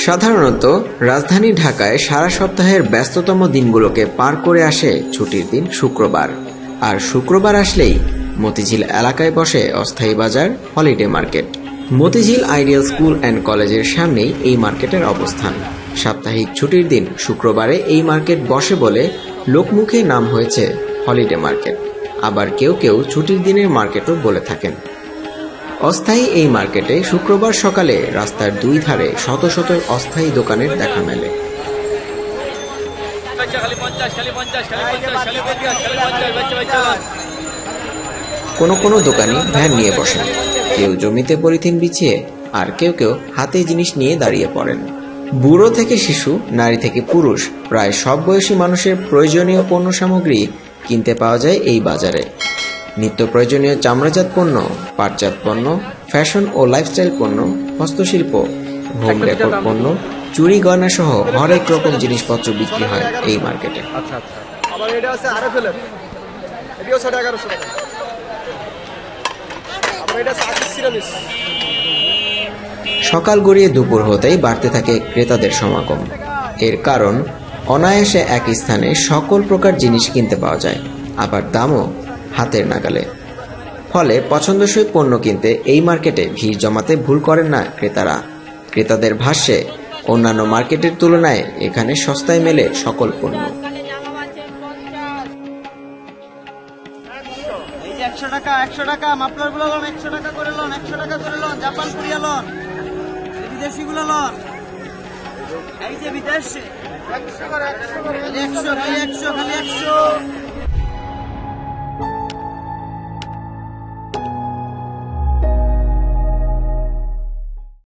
সাধারণত রাজধানী ঢাকায় সারা সপ্তাহের ব্যস্ততম দিনগুলোকে পার করে আসে ছুটির দিন শুক্রবার। আর শুক্রবার আসলেই মতিঝিল এলাকায় বসে অস্থায়ী বাজার holiday market. Motijheel ideal school and কলেজের সামনেই এই মার্কেটের অবস্থান। সাপ্তাহিক ছুটির দিন শুক্রবারে এই মার্কেট বসে বলে লোকমুখে নাম হয়েছে হলিডে মার্কেট। আবার কেউ কেউ ছুটির দিনের মার্কেটও বলে থাকেন। অস্থায়ী এই মার্কেটে শুক্রবার সকালে রাস্তার দুই ধারে শত শত অস্থায়ী দোকানের দেখা মেলে। কোনো কোনো দোকানি ভ্যান নিয়ে বসেন, কেউ জমিতে পলিথিন বিছিয়ে, আর কেউ কেউ হাতে জিনিস নিয়ে দাঁড়িয়ে পড়েন। বুড়ো থেকে শিশু, নারী থেকে পুরুষ, প্রায় সব বয়সী মানুষের প্রয়োজনীয় পণ্য সামগ্রী কিনতে পাওয়া যায় এই বাজারে। নিত্য প্রয়োজনীয় চামড়াজাত পণ্য, পাটজাত পণ্য, ফ্যাশন ও লাইফস্টাইল পণ্য, হস্তশিল্প, হোম ডেকোর পণ্য, চুরি গয়না সহ হরেক রকম জিনিসপত্র বিক্রি হয় এই মার্কেটে। সকাল গড়িয়ে দুপুর হতেই বাড়তে থাকে ক্রেতাদের সমাগম। এর কারণ অনায়াসে এক স্থানে সকল প্রকার জিনিস কিনতে পাওয়া যায়, আবার দামও হাতের নাগালে। ফলে পছন্দসই পণ্য কিনতে এই মার্কেটে ভিড় জমাতে ভুল করেন না ক্রেতারা। ক্রেতাদের ভাষ্যে অন্যান্য মার্কেটের তুলনায় এখানে সস্তায় মেলে সকল পণ্য। 100 টাকা 100 টাকা মাফলার গুলো লন, 100 টাকা করে লন, 100 টাকা করে লন, জাপান কোরিয়া লন, বিদেশি গুলো লন, এই যে বিদেশি 100 খালি 100 খালি 100।